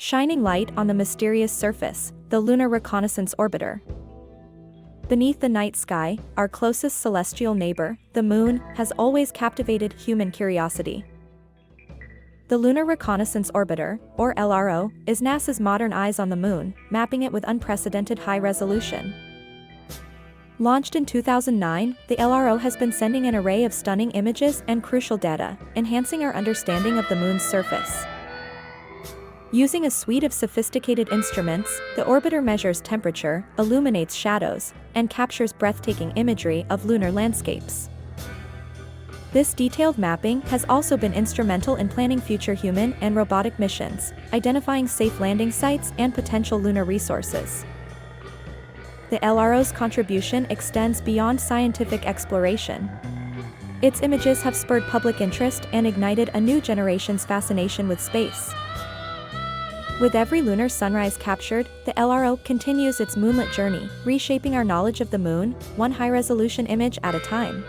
shining light on the mysterious surface, the Lunar Reconnaissance Orbiter. Beneath the night sky, our closest celestial neighbor, the Moon, has always captivated human curiosity. The Lunar Reconnaissance Orbiter, or LRO, is NASA's modern eyes on the Moon, mapping it with unprecedented high resolution. Launched in 2009, the LRO has been sending an array of stunning images and crucial data, enhancing our understanding of the Moon's surface. Using a suite of sophisticated instruments, the orbiter measures temperature, illuminates shadows, and captures breathtaking imagery of lunar landscapes. This detailed mapping has also been instrumental in planning future human and robotic missions, identifying safe landing sites and potential lunar resources. The LRO's contribution extends beyond scientific exploration. Its images have spurred public interest and ignited a new generation's fascination with space. With every lunar sunrise captured, the LRO continues its moonlit journey, reshaping our knowledge of the Moon, one high-resolution image at a time.